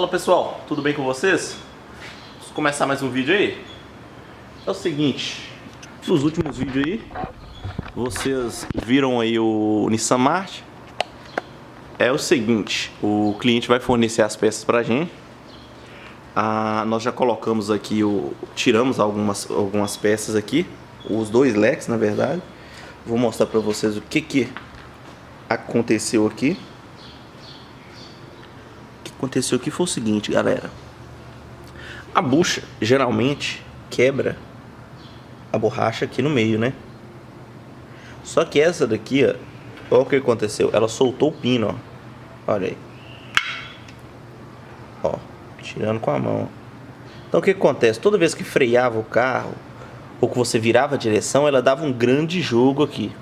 Fala pessoal, tudo bem com vocês? Vamos começar mais um vídeo aí? É o seguinte, nos últimos vídeos aí vocês viram aí o Nissan March. É o seguinte, o cliente vai fornecer as peças pra gente. Nós já colocamos aqui, tiramos algumas peças aqui, os dois leques na verdade. Vou mostrar pra vocês o que aconteceu aqui. Aconteceu aqui foi o seguinte, galera. A bucha geralmente quebra a borracha aqui no meio, né? Só que essa daqui, ó, olha o que aconteceu. Ela soltou o pino, ó. Olha aí. Ó, tirando com a mão. Então o que acontece? Toda vez que freava o carro, ou que você virava a direção, ela dava um grande jogo aqui.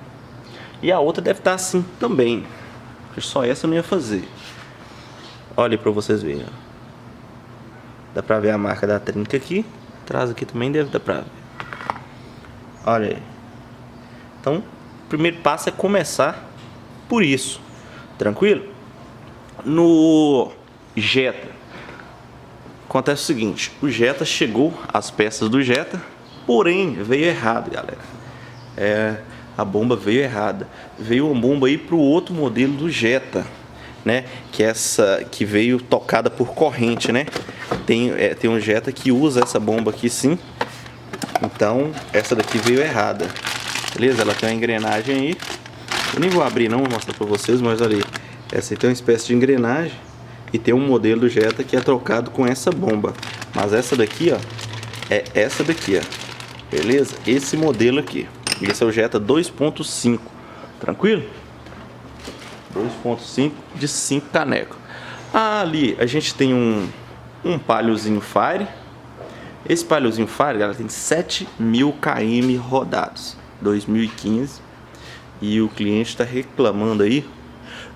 E a outra deve estar assim também. Só essa eu não ia fazer. Olha aí pra vocês verem. Dá pra ver a marca da trinca aqui. Atrás aqui também deve dar pra ver. Olha aí. Então, o primeiro passo é começar por isso. Tranquilo? No Jetta, acontece o seguinte. O Jetta chegou, as peças do Jetta, porém veio errado, galera. A bomba veio errada. Veio uma bomba aí pro outro modelo do Jetta, né? Que essa que veio tocada por corrente, né? Tem um Jetta que usa essa bomba aqui, sim. Então essa daqui veio errada, beleza? Ela tem uma engrenagem aí. Eu nem vou abrir não, vou mostrar pra vocês, mas olha aí. Essa aí tem uma espécie de engrenagem. E tem um modelo do Jetta que é trocado com essa bomba. Mas essa daqui, ó, é essa daqui, ó. Beleza? Esse modelo aqui. Esse é o Jetta 2.5. Tranquilo? 2.5 de 5 canecos. Ali a gente tem um Paliozinho Fire. Esse Paliozinho Fire, galera, tem 7.000 km rodados, 2015. E o cliente está reclamando aí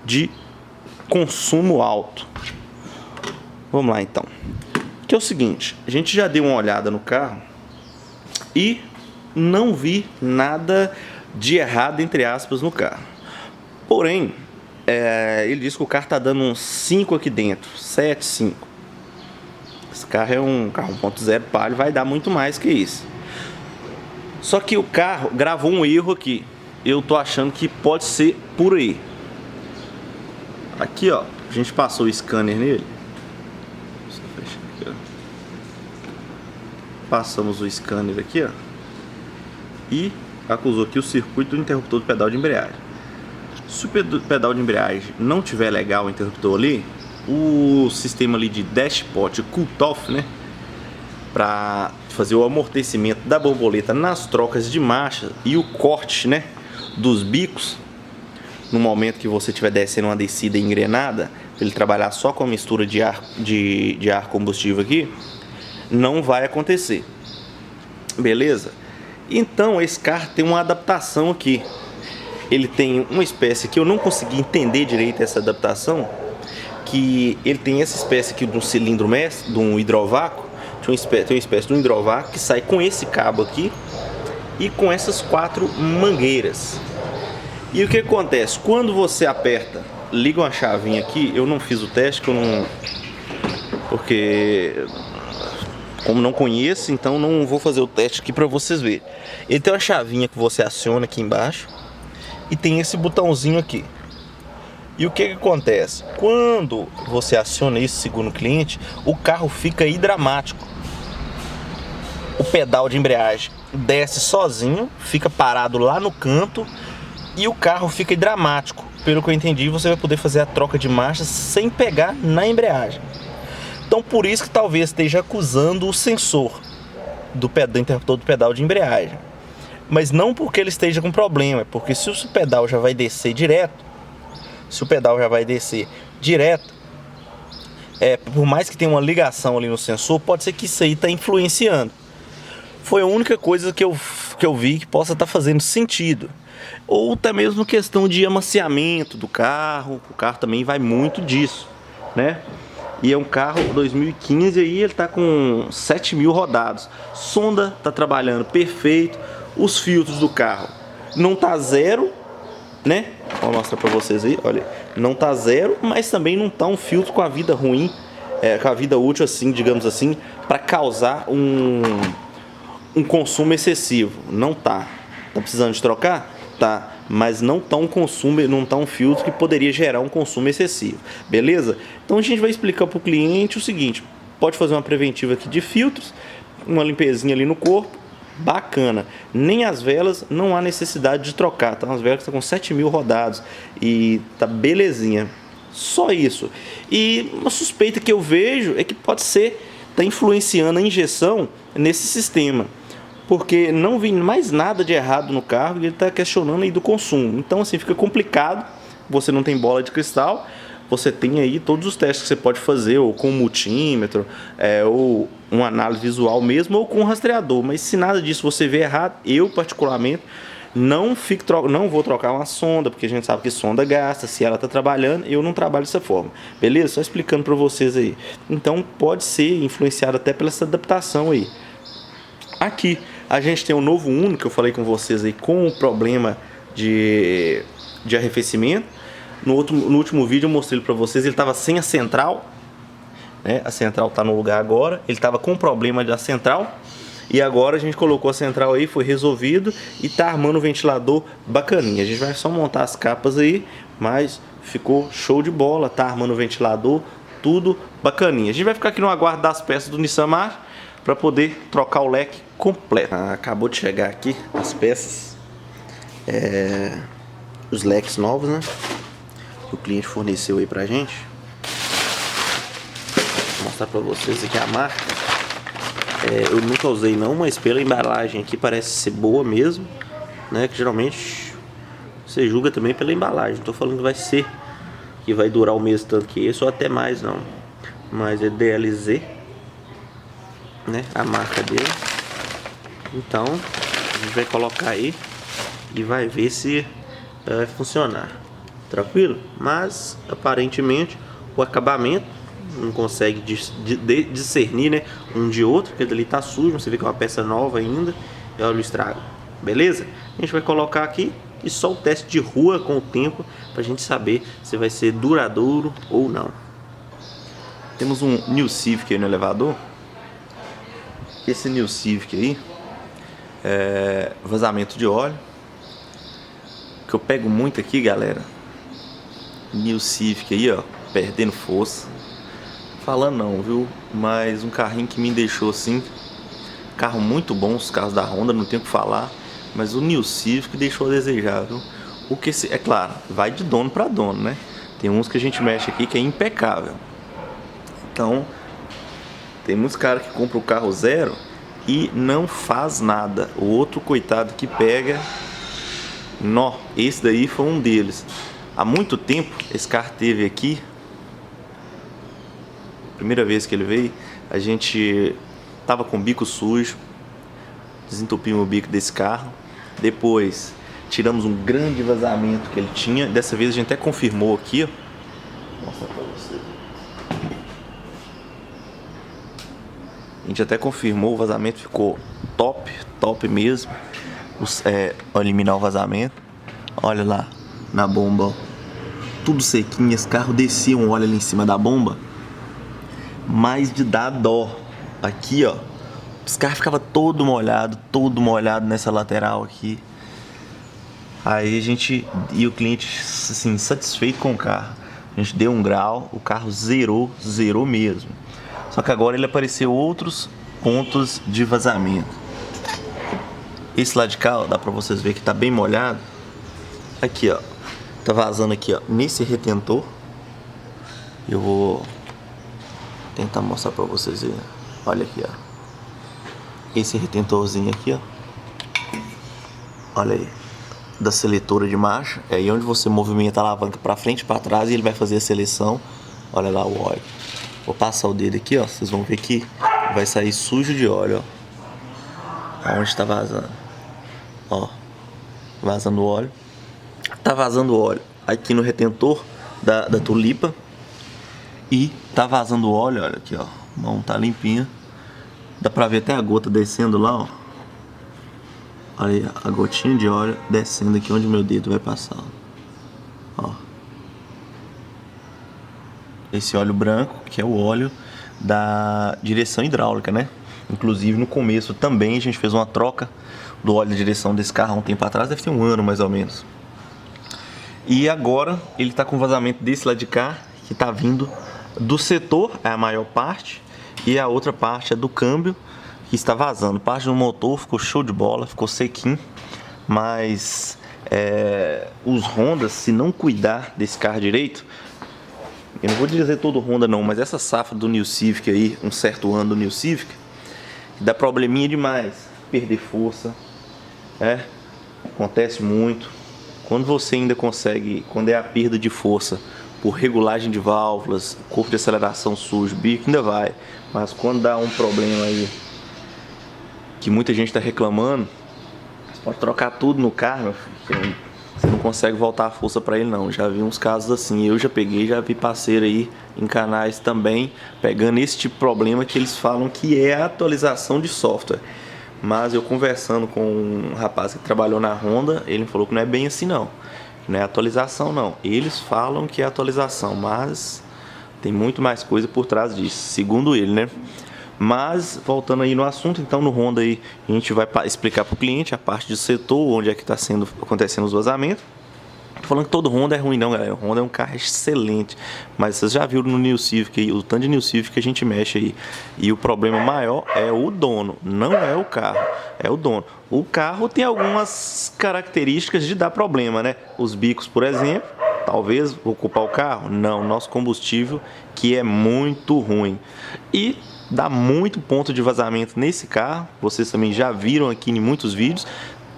de consumo alto. Vamos lá então. Que é o seguinte, a gente já deu uma olhada no carro e não vi nada de errado, entre aspas, no carro. Porém, ele disse que o carro tá dando uns 5 aqui dentro, 7, 5. Esse carro é um carro 1.0 Palio, vai dar muito mais que isso. Só que o carro gravou um erro aqui. Eu tô achando que pode ser por aí. Aqui, ó, a gente passou o scanner nele. Deixa eu fechar aqui, ó. Passamos o scanner aqui, ó. E acusou aqui o circuito do interruptor do pedal de embreagem. Se o pedal de embreagem não tiver legal o interruptor ali, o sistema ali de dashpot cut-off, né, para fazer o amortecimento da borboleta nas trocas de marcha e o corte, né, dos bicos, no momento que você estiver descendo uma descida engrenada, para ele trabalhar só com a mistura de ar combustível aqui, não vai acontecer. Beleza? Então esse carro tem uma adaptação aqui. Ele tem uma espécie que eu não consegui entender direito essa adaptação, que ele tem essa espécie aqui de um cilindro mestre, de um hidrovácuo. Tem uma espécie de um hidrovácuo que sai com esse cabo aqui e com essas 4 mangueiras. E o que acontece? Quando você aperta, liga uma chavinha aqui, eu não fiz o teste, porque como não conheço, então não vou fazer o teste aqui para vocês verem. Ele tem uma chavinha que você aciona aqui embaixo e tem esse botãozinho aqui. E o que acontece? Quando você aciona isso, segundo o cliente, o carro fica hidramático. O pedal de embreagem desce sozinho, fica parado lá no canto e o carro fica hidramático. Pelo que eu entendi, você vai poder fazer a troca de marchas sem pegar na embreagem. Então por isso que talvez esteja acusando o sensor do interruptor do pedal de embreagem. Mas não porque ele esteja com problema, é porque se o pedal já vai descer direto, por mais que tenha uma ligação ali no sensor, pode ser que isso aí está influenciando. Foi a única coisa que eu vi que possa estar fazendo sentido. Ou até mesmo questão de amaciamento do carro. O carro também vai muito disso, né? E é um carro 2015 aí, ele tá com 7.000 rodados. Sonda tá trabalhando perfeito. Os filtros do carro não tá zero, né? Vou mostrar pra vocês aí, olha. Não tá zero, mas também não tá um filtro com a vida ruim. com a vida útil, assim, digamos assim, para causar um consumo excessivo. Não tá. Tá precisando de trocar? Tá. Mas não tá um consumo, não tá um filtro que poderia gerar um consumo excessivo. Beleza? Então a gente vai explicar para o cliente o seguinte: pode fazer uma preventiva aqui de filtros, uma limpezinha ali no corpo, bacana. Nem as velas não há necessidade de trocar, tá? As velas estão com 7.000 rodados e tá belezinha. Só isso. E uma suspeita que eu vejo é que pode ser tá influenciando a injeção nesse sistema, porque não vi mais nada de errado no carro e ele está questionando aí do consumo. Então assim fica complicado. Você não tem bola de cristal. Você tem aí todos os testes que você pode fazer, ou com multímetro, ou uma análise visual mesmo, ou com um rastreador. Mas se nada disso você vê errado, eu particularmente não vou trocar uma sonda, porque a gente sabe que sonda gasta. Se ela está trabalhando, eu não trabalho dessa forma. Beleza? Só explicando para vocês aí. Então pode ser influenciado até pela essa adaptação aí. Aqui a gente tem um novo Uno, que eu falei com vocês aí, com o problema de arrefecimento. No último vídeo eu mostrei para vocês, ele estava sem a central, né? A central está no lugar agora. Ele estava com problema da central e agora a gente colocou a central aí, foi resolvido e está armando o ventilador bacaninha. A gente vai só montar as capas aí, mas ficou show de bola, tá armando o ventilador, tudo bacaninha. A gente vai ficar aqui no aguardo das peças do Nissan March para poder trocar o leque completo. Acabou de chegar aqui as peças, os leques novos, né? O cliente forneceu aí pra gente. Vou mostrar pra vocês aqui a marca. Eu nunca usei não, mas pela embalagem aqui parece ser boa mesmo, né? Que geralmente você julga também pela embalagem. Não tô falando que vai durar o mesmo tanto que esse ou até mais não. Mas é DLZ, né? A marca dele. Então a gente vai colocar aí e vai ver se vai funcionar. Tranquilo? Mas aparentemente o acabamento não consegue discernir, né, um de outro, porque dali tá sujo, você vê que é uma peça nova ainda. E olha o estrago. Beleza? A gente vai colocar aqui e só o teste de rua com o tempo pra gente saber se vai ser duradouro ou não. Temos um New Civic aí no elevador. Esse New Civic aí é vazamento de óleo. O que eu pego muito aqui, galera, New Civic aí, ó, perdendo força. Falando não, viu? Mas um carrinho que me deixou assim. Carro muito bom, os carros da Honda, não tenho o que falar. Mas o New Civic deixou a desejar, viu? O que é claro, vai de dono para dono, né? Tem uns que a gente mexe aqui que é impecável. Então, tem muitos caras que compram o carro zero e não faz nada. O outro coitado que pega, nó, esse daí foi um deles. Há muito tempo esse carro teve aqui. Primeira vez que ele veio, a gente tava com o bico sujo, desentupimos o bico desse carro. Depois tiramos um grande vazamento que ele tinha. Dessa vez a gente até confirmou aqui, ó. Vou mostrar pra vocês. A gente até confirmou, o vazamento ficou top mesmo. Eliminar o vazamento. Olha lá na bomba, ó. Tudo sequinho, esse carro descia um óleo ali em cima da bomba, mas de dar dó. Aqui, ó, os carros ficavam todo molhado nessa lateral aqui. Aí o cliente assim, satisfeito com o carro, a gente deu um grau, o carro zerou mesmo. Só que agora ele apareceu outros pontos de vazamento. Esse lado de cá, ó, dá pra vocês verem que tá bem molhado. Aqui, ó, tá vazando aqui, ó, nesse retentor. Eu vou tentar mostrar pra vocês aí. Olha aqui, ó, esse retentorzinho aqui, ó. Olha aí, da seletora de marcha. É aí onde você movimenta a alavanca pra frente e pra trás e ele vai fazer a seleção. Olha lá o óleo. Vou passar o dedo aqui, ó, vocês vão ver que vai sair sujo de óleo, ó. Aonde tá vazando, ó, vazando óleo. Tá vazando óleo aqui no retentor da tulipa. E tá vazando óleo, olha aqui, ó. A mão tá limpinha. Dá pra ver até a gota descendo lá, ó. Olha aí, a gotinha de óleo descendo aqui onde meu dedo vai passar, ó. Esse óleo branco, que é o óleo da direção hidráulica, né? Inclusive no começo também a gente fez uma troca do óleo de direção desse carro há um tempo atrás, deve ter um ano mais ou menos. E agora ele está com vazamento desse lado de cá, que está vindo do setor, é a maior parte, e a outra parte é do câmbio, que está vazando. Parte do motor ficou show de bola, ficou sequinho, mas os Hondas, se não cuidar desse carro direito, eu não vou dizer todo Honda não, mas essa safra do New Civic aí, um certo ano do New Civic, dá probleminha demais, perder força, acontece muito. Quando você ainda consegue, quando é a perda de força por regulagem de válvulas, corpo de aceleração sujo, bico, ainda vai. Mas quando dá um problema aí, que muita gente está reclamando, você pode trocar tudo no carro, meu filho, você não consegue voltar a força para ele não. Já vi uns casos assim, eu já peguei, já vi parceiro aí em canais também, pegando esse tipo de problema que eles falam que é a atualização de software. Mas eu conversando com um rapaz que trabalhou na Honda, ele falou que não é bem assim não. Não é atualização não. Eles falam que é atualização, mas tem muito mais coisa por trás disso, segundo ele, né? Mas, voltando aí no assunto, então no Honda aí a gente vai explicar para o cliente a parte do setor, onde é que está acontecendo os vazamentos. Tô falando que todo Honda é ruim não, galera. O Honda é um carro excelente, mas vocês já viram no New Civic aí, o tanto de New Civic que a gente mexe aí. E o problema maior é o dono, não é o carro, é o dono. O carro tem algumas características de dar problema, né? Os bicos, por exemplo, talvez ocupar o carro? Não, nosso combustível que é muito ruim. E dá muito ponto de vazamento nesse carro, vocês também já viram aqui em muitos vídeos.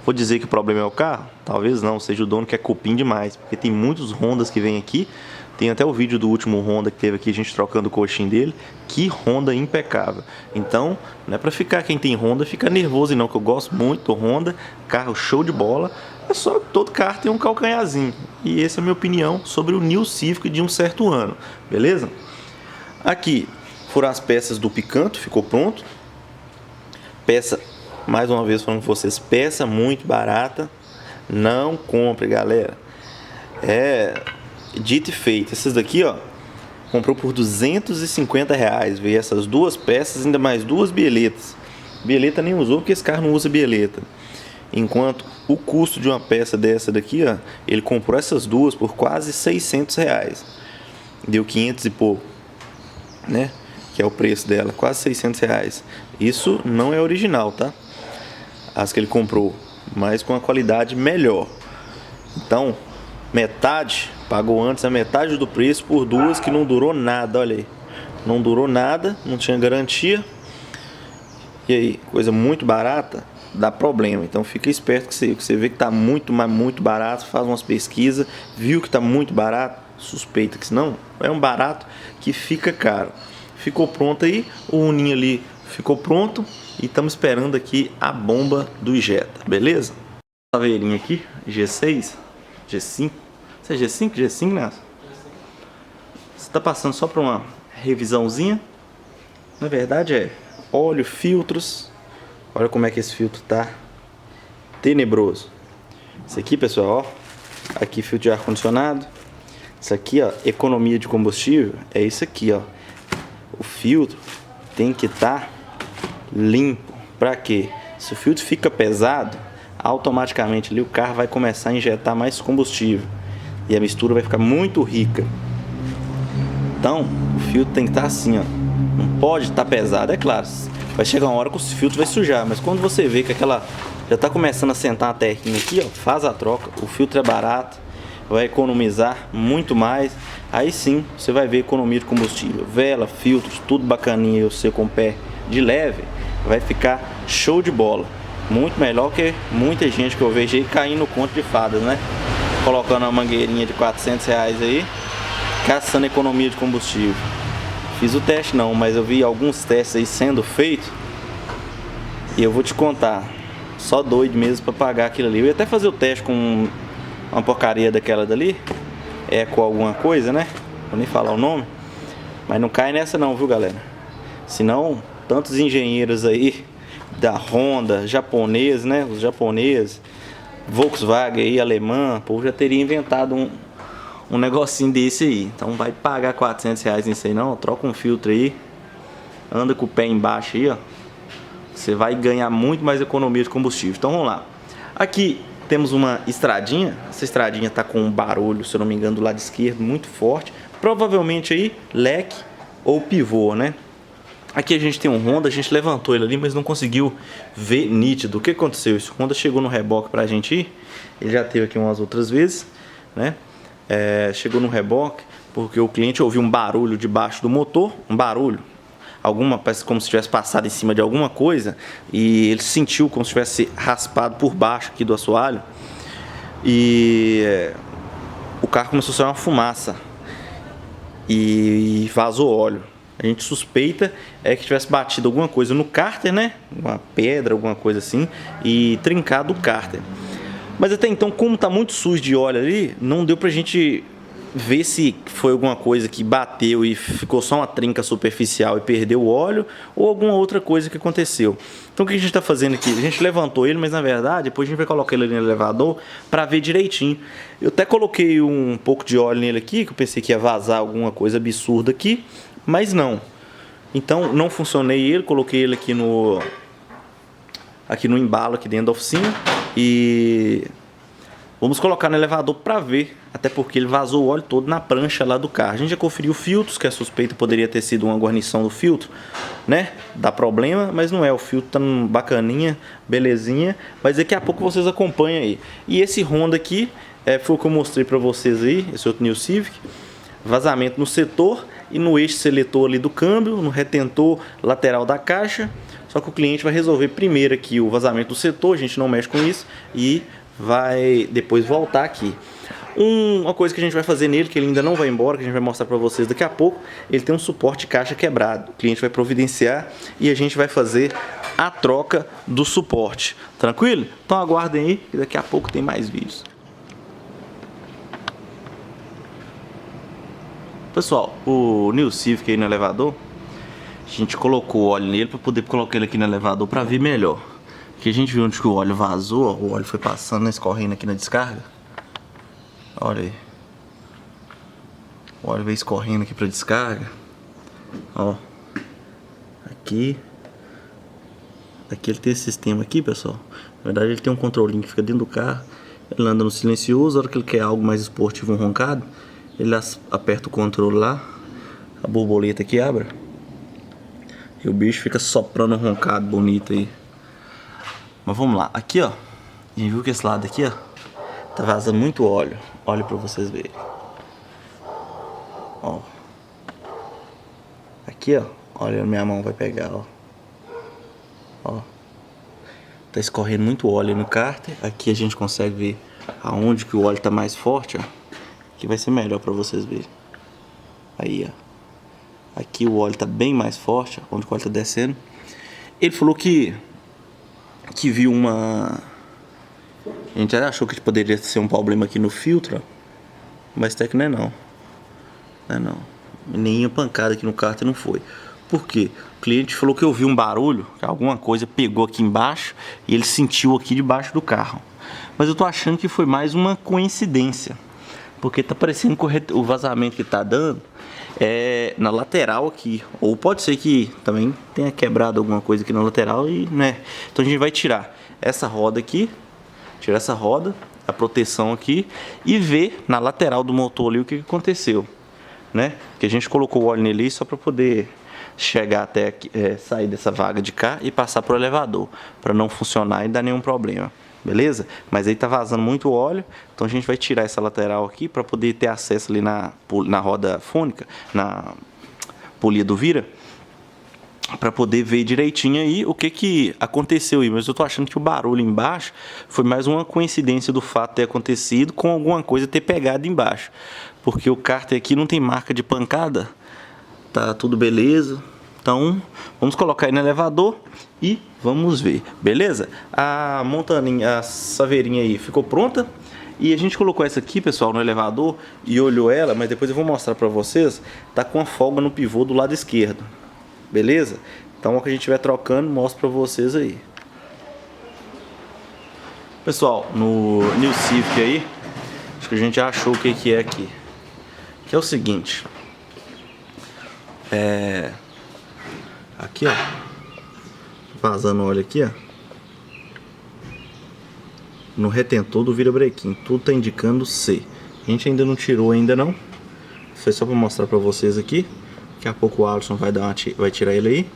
Vou dizer que o problema é o carro? Talvez não, seja o dono que é cupim demais, porque tem muitos Hondas que vêm aqui. Tem até o vídeo do último Honda que teve aqui, a gente trocando o coxinho dele. Que Honda impecável. Então, não é pra ficar quem tem Honda, fica nervoso não, que eu gosto muito do Honda, carro show de bola. É só que todo carro tem um calcanharzinho. E essa é a minha opinião sobre o New Civic de um certo ano, beleza? Aqui, foram as peças do Picanto, ficou pronto. Peça, mais uma vez falando com vocês, peça muito barata. Não compre, galera. Dito e feito. Essas daqui, ó, comprou por R$250. Veio essas duas peças, ainda mais duas bieletas. Bieleta nem usou porque esse carro não usa bieleta. Enquanto o custo de uma peça dessa daqui, ó, ele comprou essas duas por quase R$600. Deu 500 e pouco, né? Que é o preço dela, quase R$600. Isso não é original, tá? As que ele comprou, mas com a qualidade melhor. Então, metade, pagou antes a metade do preço por duas que não durou nada, olha aí. Não durou nada, não tinha garantia. E aí, coisa muito barata, dá problema. Então fica esperto que você vê que tá muito, mas muito barato, faz umas pesquisas, viu que tá muito barato, suspeita que senão é um barato que fica caro. Ficou pronto aí, o uninho ali ficou pronto e estamos esperando aqui a bomba do Jetta, beleza? Saveirinha aqui, G6, G5, você é G5, G5, né? Você tá passando só para uma revisãozinha, na verdade é óleo, filtros, olha como é que esse filtro tá tenebroso. Isso aqui, pessoal, ó, aqui filtro de ar condicionado, isso aqui, ó, economia de combustível, é isso aqui, ó. O filtro tem que estar limpo. Para quê? Se o filtro fica pesado, automaticamente ali o carro vai começar a injetar mais combustível e a mistura vai ficar muito rica. Então, o filtro tem que estar assim, ó. Não pode estar pesado, é claro. Vai chegar uma hora que o filtro vai sujar, mas quando você vê que aquela já está começando a sentar a terrinha aqui, ó, faz a troca. O filtro é barato, vai economizar muito mais. Aí sim você vai ver economia de combustível, vela, filtros, tudo bacaninha. E você com o pé de leve vai ficar show de bola, muito melhor que muita gente que eu vejo aí caindo no conto de fadas, né? Colocando uma mangueirinha de R$400 aí, caçando economia de combustível. Fiz o teste não, mas eu vi alguns testes aí sendo feitos e eu vou te contar, só doido mesmo para pagar aquilo ali. Eu ia até fazer o teste com uma porcaria daquela dali, Eco alguma coisa, né? Vou nem falar o nome, mas não cai nessa não, viu, galera? Senão, tantos engenheiros aí da Honda, japonês, né? Os japoneses, Volkswagen aí, alemã, o povo já teria inventado um negocinho desse aí. Então vai pagar R$400 nisso aí não, troca um filtro aí anda com o pé embaixo aí, ó, você vai ganhar muito mais economia de combustível. Então vamos lá. Aqui temos uma estradinha. Essa estradinha tá com um barulho, se eu não me engano, do lado esquerdo muito forte. Provavelmente aí leque ou pivô, né? Aqui a gente tem um Honda, a gente levantou ele ali, mas não conseguiu ver nítido. O que aconteceu? Esse Honda chegou no reboque pra gente ir. Ele já teve aqui umas outras vezes, né? Chegou no reboque porque o cliente ouviu um barulho debaixo do motor, um barulho. Parece como se tivesse passado em cima de alguma coisa, e ele sentiu como se tivesse raspado por baixo aqui do assoalho, e o carro começou a sair uma fumaça e vazou óleo. A gente suspeita que tivesse batido alguma coisa no cárter, né? Uma pedra, alguma coisa assim, e trincado o cárter. Mas até então, como tá muito sujo de óleo ali, não deu pra gente ver se foi alguma coisa que bateu e ficou só uma trinca superficial e perdeu o óleo, ou alguma outra coisa que aconteceu. Então o que a gente está fazendo aqui? A gente levantou ele, mas na verdade depois a gente vai colocar ele ali no elevador para ver direitinho. Eu até coloquei um pouco de óleo nele aqui, que eu pensei que ia vazar alguma coisa absurda aqui, mas não. Então não funcionei ele, coloquei ele aqui no embalo aqui dentro da oficina e vamos colocar no elevador para ver, até porque ele vazou o óleo todo na prancha lá do carro. A gente já conferiu filtros, que a suspeita poderia ter sido uma guarnição do filtro, né? Dá problema, mas não é. O filtro tá bacaninha, belezinha. Mas daqui a pouco vocês acompanham aí. E esse Honda aqui, foi o que eu mostrei para vocês aí, esse outro New Civic. Vazamento no setor e no eixo seletor ali do câmbio, no retentor lateral da caixa. Só que o cliente vai resolver primeiro aqui o vazamento do setor, a gente não mexe com isso, e vai depois voltar aqui. Uma coisa que a gente vai fazer nele, que ele ainda não vai embora, que a gente vai mostrar para vocês daqui a pouco, ele tem um suporte de caixa quebrado. O cliente vai providenciar e a gente vai fazer a troca do suporte. Tranquilo? Então aguardem aí, que daqui a pouco tem mais vídeos. Pessoal, o New Civic aí no elevador, a gente colocou óleo nele para poder colocar ele aqui no elevador para ver melhor. Aqui a gente viu onde que o óleo vazou, ó, o óleo foi passando, escorrendo aqui na descarga. Olha aí. O óleo veio escorrendo aqui pra descarga. Ó. Aqui. Aqui ele tem esse sistema aqui, pessoal. Na verdade ele tem um controlinho que fica dentro do carro. Ele anda no silencioso, a hora que ele quer algo mais esportivo, um roncado, ele aperta o controle lá. A borboleta aqui abre. E o bicho fica soprando um roncado bonito aí. Mas vamos lá, aqui ó, a gente viu que esse lado aqui ó, tá vazando muito óleo. Olha pra vocês verem. Ó. Aqui ó, olha, minha mão vai pegar ó. Ó. Tá escorrendo muito óleo no cárter. Aqui a gente consegue ver aonde que o óleo tá mais forte ó. Aqui vai ser melhor pra vocês verem. Aí ó. Aqui o óleo tá bem mais forte, ó, onde o óleo tá descendo. Ele falou que viu uma... A gente já achou que poderia ser um problema aqui no filtro, mas até que não é não. Não é não. Nenhuma pancada aqui no cárter não foi. Por quê? O cliente falou que ouviu um barulho, que alguma coisa pegou aqui embaixo e ele sentiu aqui debaixo do carro. Mas eu tô achando que foi mais uma coincidência, porque tá parecendo que o vazamento que tá dando é na lateral aqui, ou pode ser que também tenha quebrado alguma coisa aqui na lateral e, né? Então a gente vai tirar essa roda aqui, tirar essa roda, a proteção aqui e ver na lateral do motor ali o que aconteceu, né? Que a gente colocou o óleo nele só para poder chegar até aqui, sair dessa vaga de cá e passar pro elevador, para não funcionar e dar nenhum problema. Beleza? Mas aí tá vazando muito óleo, então a gente vai tirar essa lateral aqui para poder ter acesso ali na roda fônica, na polia do vira, para poder ver direitinho aí o que aconteceu aí. Mas eu tô achando que o barulho embaixo foi mais uma coincidência do fato de ter acontecido com alguma coisa ter pegado embaixo, porque o cárter aqui não tem marca de pancada, tá tudo beleza. Então, vamos colocar aí no elevador e vamos ver, beleza? A montaninha, a saveirinha aí ficou pronta. E a gente colocou essa aqui, pessoal, no elevador e olhou ela, mas depois eu vou mostrar pra vocês. Tá com a folga no pivô do lado esquerdo, beleza? Então, o que a gente estiver trocando, mostro pra vocês aí. Pessoal, no New Civic aí, acho que a gente já achou o que é aqui. Que é o seguinte. Aqui, ó. Vazando óleo aqui, ó. No retentor do virabrequim. Tudo tá indicando C. A gente ainda não tirou ainda não. Foi só pra mostrar pra vocês aqui. Daqui a pouco o Alisson vai tirar ele aí.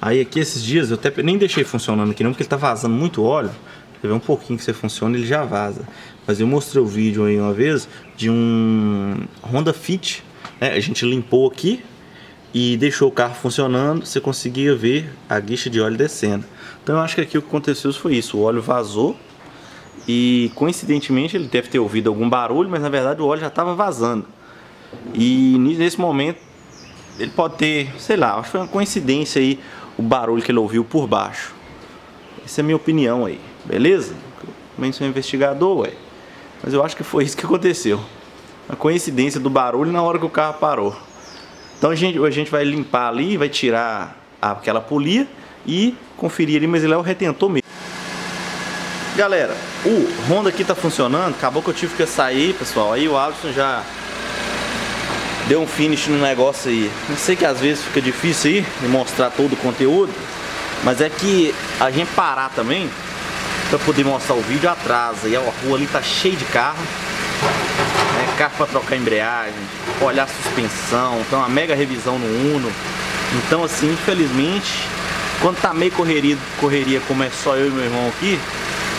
Aí aqui esses dias eu até nem deixei funcionando aqui não, porque ele tá vazando muito óleo. Você vê um pouquinho que você funciona, ele já vaza. Mas eu mostrei o vídeo aí uma vez de um Honda Fit, né? A gente limpou aqui e deixou o carro funcionando. Você conseguia ver a guicha de óleo descendo. Então eu acho que aqui o que aconteceu foi isso. O óleo vazou e coincidentemente ele deve ter ouvido algum barulho, mas na verdade o óleo já estava vazando. E nesse momento ele pode ter, sei lá, acho que foi uma coincidência aí o barulho que ele ouviu por baixo. Essa é a minha opinião aí, beleza? Eu também sou investigador, ué. Mas eu acho que foi isso que aconteceu. A coincidência do barulho na hora que o carro parou. Então a gente vai limpar ali, vai tirar aquela polia e conferir ali, mas ele é o retentor mesmo. Galera, o Honda aqui tá funcionando. Acabou que eu tive que sair, pessoal. Aí o Alisson já deu um finish no negócio aí. Não sei que às vezes fica difícil aí de mostrar todo o conteúdo, mas é que a gente parar também pra poder mostrar o vídeo atrasa. E a rua ali tá cheia de carro, né? Carro pra trocar embreagem, olhar a suspensão, então uma mega revisão no Uno. Então assim, infelizmente, quando tá meio correria como é só eu e meu irmão aqui,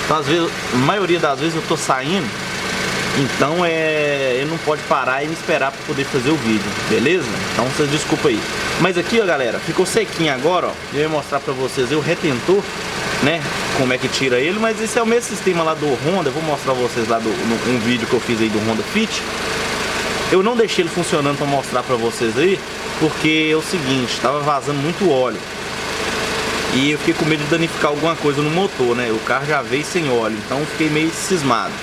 então às vezes, a maioria das vezes eu tô saindo. Então ele não pode parar e me esperar para poder fazer o vídeo, beleza? Então vocês desculpa aí. Mas aqui, ó, galera, ficou sequinho agora, ó. Eu ia mostrar para vocês aí o retentor, né? Como é que tira ele, mas esse é o mesmo sistema lá do Honda. Eu vou mostrar pra vocês lá um vídeo que eu fiz aí do Honda Fit. Eu não deixei ele funcionando para mostrar para vocês aí, porque é o seguinte, tava vazando muito óleo. E eu fiquei com medo de danificar alguma coisa no motor, né? O carro já veio sem óleo, então eu fiquei meio cismado.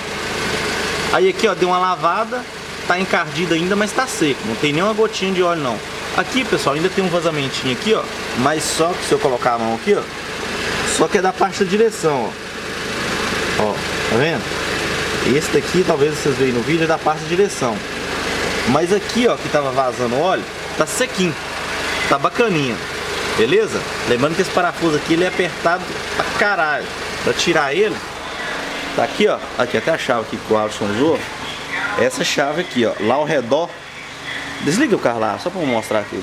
Aí aqui, ó, deu uma lavada, tá encardido ainda, mas tá seco, não tem nenhuma gotinha de óleo não. Aqui, pessoal, ainda tem um vazamentinho aqui, ó, mas só que se eu colocar a mão aqui, ó, só que é da parte da direção, ó. Ó, tá vendo? Esse daqui, talvez vocês vejam no vídeo, é da parte da direção. Mas aqui, ó, que tava vazando óleo, tá sequinho, tá bacaninha, beleza? Lembrando que esse parafuso aqui, ele é apertado pra caralho. Pra tirar ele, tá aqui, ó, aqui até a chave aqui que o Alisson usou. Essa chave aqui, ó, lá ao redor. Desliga o carro lá, só pra eu mostrar aqui.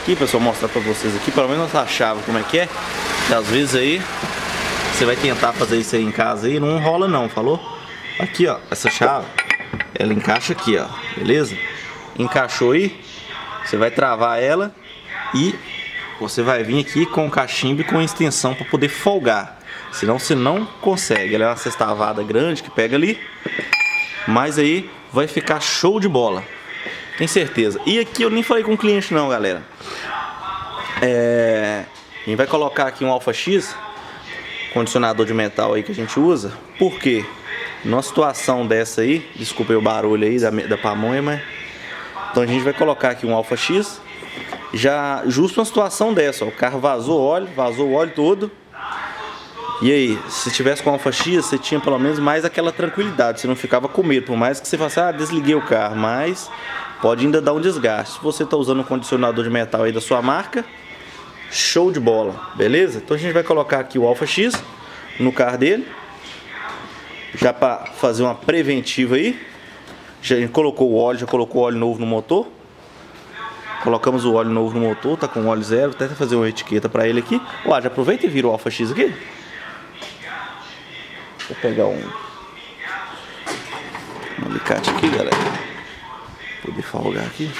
Aqui, pessoal, mostrar pra vocês aqui, pelo menos a chave, como é que é. Que às vezes aí, você vai tentar fazer isso aí em casa aí, não rola não, falou? Aqui, ó, essa chave, ela encaixa aqui, ó, beleza? Encaixou aí, você vai travar ela e você vai vir aqui com o cachimbo e com a extensão para poder folgar. Senão você não consegue. Ela é uma sextavada grande que pega ali, mas aí vai ficar show de bola, tem certeza. E aqui eu nem falei com o cliente não, galera. A gente vai colocar aqui um Alpha X, condicionador de metal aí que a gente usa. Por quê? Numa situação dessa aí, desculpa o barulho aí da pamonha, mas então a gente vai colocar aqui um Alpha X, já justo uma situação dessa, ó, o carro vazou o óleo todo. E aí, se tivesse com Alpha X, você tinha pelo menos mais aquela tranquilidade, você não ficava com medo, por mais que você falasse, desliguei o carro, mas pode ainda dar um desgaste. Se você está usando um condicionador de metal aí da sua marca, show de bola, beleza? Então a gente vai colocar aqui o Alpha X no carro dele, já para fazer uma preventiva aí. Já colocou o óleo, já colocou óleo novo no motor. Colocamos o óleo novo no motor, tá com óleo zero, até fazer uma etiqueta para ele aqui. Ó, já aproveita e vira o Alpha X aqui. Vou pegar um alicate aqui, galera, poder folgar aqui.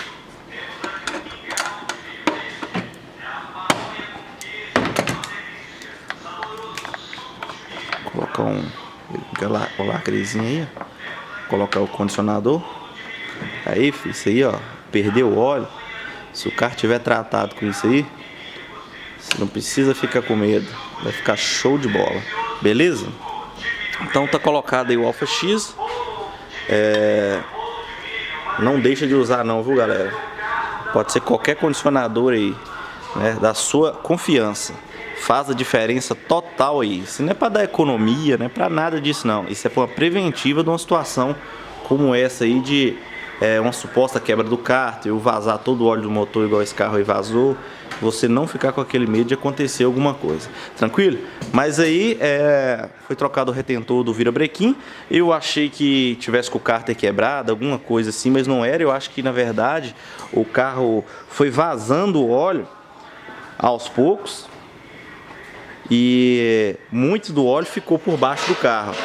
Colocar um lacrezinho aí, ó. Colocar o condicionador. Aí, filho, isso aí, ó, perdeu o óleo. Se o carro tiver tratado com isso aí, você não precisa ficar com medo, vai ficar show de bola, beleza? Então tá colocado aí o Alpha X. Não deixa de usar não, viu, galera? Pode ser qualquer condicionador aí, né, da sua confiança. Faz a diferença total aí. Isso não é para dar economia, não é para nada disso não. Isso é para uma preventiva de uma situação como essa aí de uma suposta quebra do cárter, ou vazar todo o óleo do motor igual esse carro aí vazou, você não ficar com aquele medo de acontecer alguma coisa, tranquilo? Mas aí foi trocado o retentor do virabrequim. Eu achei que tivesse com o cárter quebrado, alguma coisa assim, mas não era. Eu acho que na verdade o carro foi vazando o óleo aos poucos e muito do óleo ficou por baixo do carro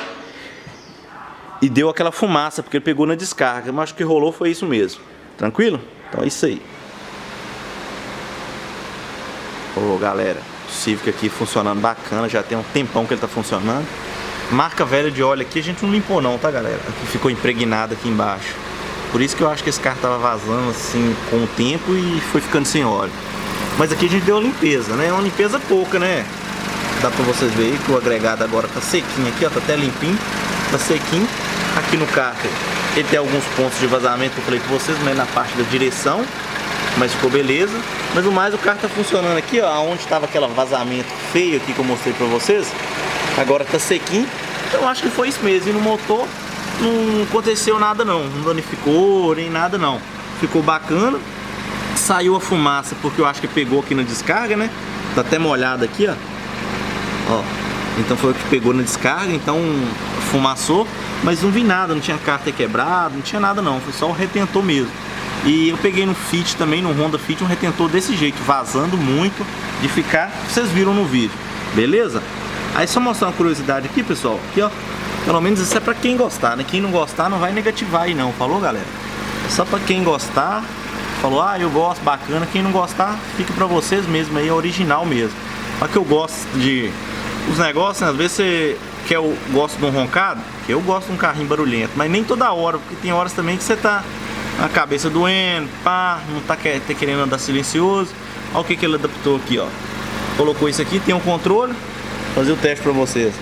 e deu aquela fumaça porque ele pegou na descarga. Mas acho que rolou foi isso mesmo, tranquilo? Então é isso aí. Ô galera, o Civic aqui funcionando bacana, já tem um tempão que ele tá funcionando. Marca velha de óleo aqui a gente não limpou não, tá galera? Aqui ficou impregnado aqui embaixo. Por isso que eu acho que esse carro tava vazando assim com o tempo e foi ficando sem óleo. Mas aqui a gente deu uma limpeza, né? Uma limpeza pouca, né? Dá pra vocês verem que o agregado agora tá sequinho aqui, ó, tá até limpinho, tá sequinho. Aqui no cárter ele tem alguns pontos de vazamento que eu falei com vocês, mas na parte da direção, mas ficou beleza. Mas o mais, o carro tá funcionando aqui, ó, onde estava aquele vazamento feio aqui que eu mostrei pra vocês, agora tá sequinho. Então eu acho que foi isso mesmo. E no motor não aconteceu nada não, não danificou nem nada não. Ficou bacana. Saiu a fumaça porque eu acho que pegou aqui na descarga, né? Tá até molhado aqui, ó. Ó, então foi o que pegou na descarga, então fumaçou, mas não vi nada, não tinha cárter quebrado, não tinha nada não, foi só o retentor mesmo. E eu peguei no Fit também, no Honda Fit, um retentor desse jeito, vazando muito, de ficar, vocês viram no vídeo, beleza? Aí só mostrar uma curiosidade aqui, pessoal, aqui ó, pelo menos isso é pra quem gostar, né? Quem não gostar não vai negativar aí não, falou galera? É só pra quem gostar, falou, ah, eu gosto, bacana, quem não gostar, fica pra vocês mesmo aí, é original mesmo. Só que eu gosto de os negócios, né? Às vezes você quer, eu gosto de um roncado, que eu gosto de um carrinho barulhento, mas nem toda hora, porque tem horas também que você tá a cabeça doendo, pá, não tá querendo andar silencioso. Olha o que ele adaptou aqui, ó. Colocou isso aqui, tem um controle. Vou fazer o teste pra vocês.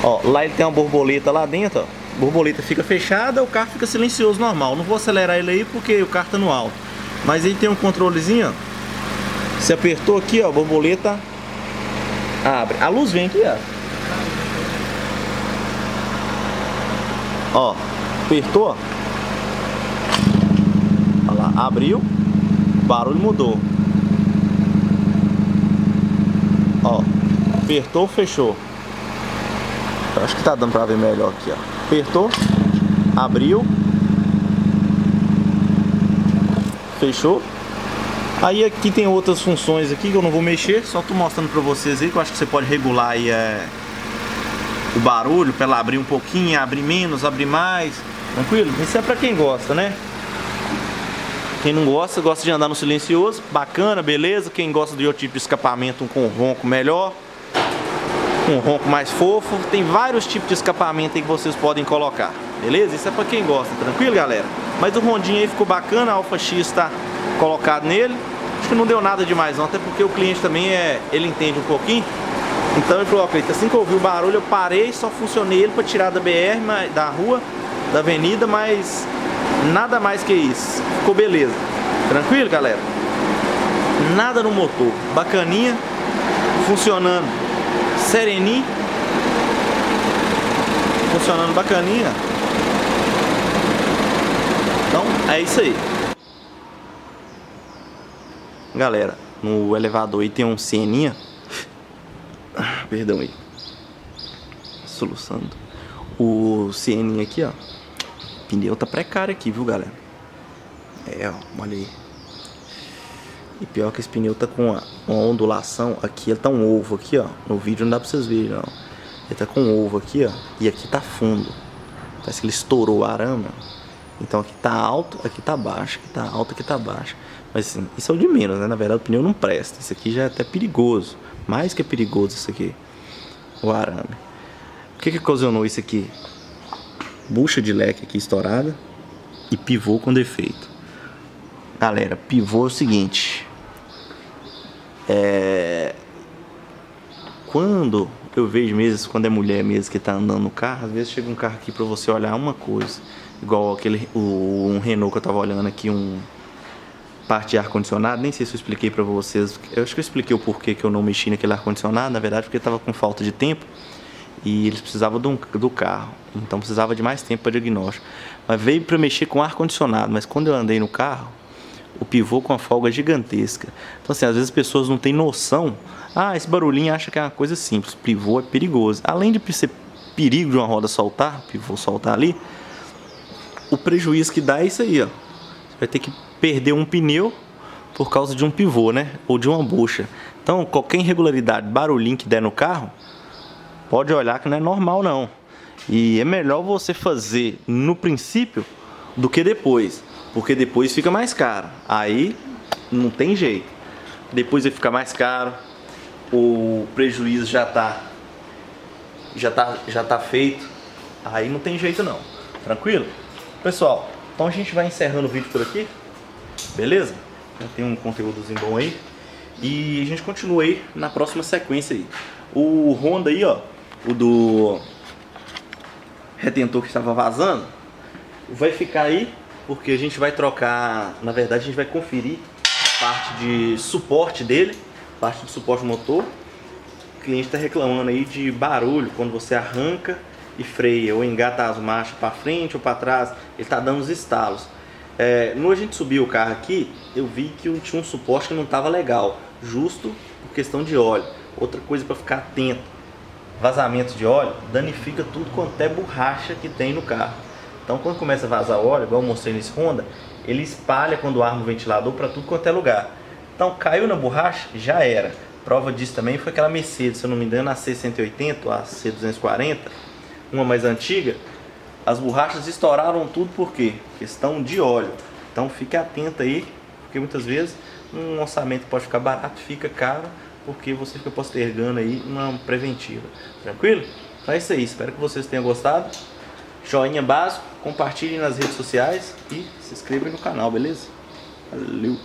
Ó, lá ele tem uma borboleta lá dentro, ó. A borboleta fica fechada, o carro fica silencioso normal. Não vou acelerar ele aí porque o carro tá no alto. Mas aí tem um controlezinho, ó. Você apertou aqui, ó, a borboleta abre. A luz vem aqui, ó. Ó, apertou, ó. Abriu, o barulho mudou. Ó, apertou, fechou. Eu acho que tá dando pra ver melhor aqui, ó. Apertou, abriu, fechou. Aí aqui tem outras funções aqui que eu não vou mexer, só tô mostrando pra vocês aí, que eu acho que você pode regular aí o barulho, pra ela abrir um pouquinho, abrir menos, abrir mais. Tranquilo? Isso é pra quem gosta, né? Quem não gosta, gosta de andar no silencioso, bacana, beleza. Quem gosta de outro tipo de escapamento, com ronco melhor, com ronco mais fofo, tem vários tipos de escapamento aí que vocês podem colocar, beleza? Isso é pra quem gosta, tranquilo, galera? Mas o rondinho aí ficou bacana, a Alfa X tá colocado nele. Acho que não deu nada demais não, até porque o cliente também ele entende um pouquinho. Então ele falou, ó, Cleiton, assim que eu ouvi o barulho eu parei, só funcionei ele pra tirar da BR, da rua, da avenida, mas nada mais que isso. Ficou beleza. Tranquilo, galera? Nada no motor. Bacaninha. Funcionando sereninho. Funcionando bacaninha. Então, é isso aí. Galera, no elevador aí tem um Sieninha. Perdão aí. Soluçando. O Sieninha aqui, ó. O pneu tá precário aqui, viu, galera? Ó, olha aí. E pior que esse pneu tá com uma ondulação aqui, ele tá um ovo aqui, ó. No vídeo não dá pra vocês verem, não. Ele tá com um ovo aqui, ó. E aqui tá fundo. Parece que ele estourou o arame, ó. Então aqui tá alto, aqui tá baixo. Aqui tá alto, aqui tá baixo. Mas assim, isso é o de menos, né? Na verdade o pneu não presta. Isso aqui já é até perigoso. Mais que perigoso isso aqui. O arame. O que ocasionou isso aqui? Bucha de leque aqui estourada. E pivô com defeito. Galera, pivô é o seguinte. Quando eu vejo mesmo, quando é mulher mesmo que tá andando no carro, às vezes chega um carro aqui pra você olhar uma coisa. Igual um Renault que eu tava olhando aqui, parte de ar-condicionado. Nem sei se eu expliquei pra vocês. Eu acho que eu expliquei o porquê que eu não mexi naquele ar-condicionado. Na verdade, porque tava com falta de tempo. e eles precisavam do carro, então precisava de mais tempo para diagnóstico. Mas veio para mexer com ar-condicionado, mas quando eu andei no carro, o pivô com uma folga gigantesca. Então assim, às vezes as pessoas não têm noção. Esse barulhinho acha que é uma coisa simples. O pivô é perigoso. Além de ser perigo de uma roda soltar, o pivô soltar ali, o prejuízo que dá é isso aí, ó. Você vai ter que perder um pneu por causa de um pivô, né? Ou de uma bucha. Então, qualquer irregularidade, barulhinho que der no carro, pode olhar que não é normal, não. E é melhor você fazer no princípio do que depois, porque depois fica mais caro. Aí não tem jeito. Depois vai ficar mais caro, o prejuízo já tá feito. Aí não tem jeito não. Tranquilo? Pessoal, então a gente vai encerrando o vídeo por aqui. Beleza? Já tem um conteúdozinho bom aí. E a gente continua aí na próxima sequência aí. O Honda aí, ó, o do retentor que estava vazando, vai ficar aí, porque a gente vai trocar, na verdade a gente vai conferir a parte de suporte dele, parte de suporte motor. O cliente está reclamando aí de barulho quando você arranca e freia, ou engata as marchas para frente ou para trás, ele está dando os estalos. No a gente subiu o carro aqui, eu vi que tinha um suporte que não estava legal, justo por questão de óleo. Outra coisa para ficar atento: vazamento de óleo danifica tudo quanto é borracha que tem no carro. Então quando começa a vazar óleo, igual eu mostrei nesse Honda, ele espalha quando arma o ventilador para tudo quanto é lugar. Então caiu na borracha, já era. Prova disso também foi aquela Mercedes, se eu não me engano, a C180 ou a C240, uma mais antiga. As borrachas estouraram tudo, por quê? Questão de óleo. Então fique atento aí, porque muitas vezes um orçamento pode ficar barato, fica caro, porque você fica postergando aí uma preventiva. Tranquilo? Então é isso aí, espero que vocês tenham gostado. Joinha básico, compartilhem nas redes sociais e se inscrevam no canal, beleza? Valeu!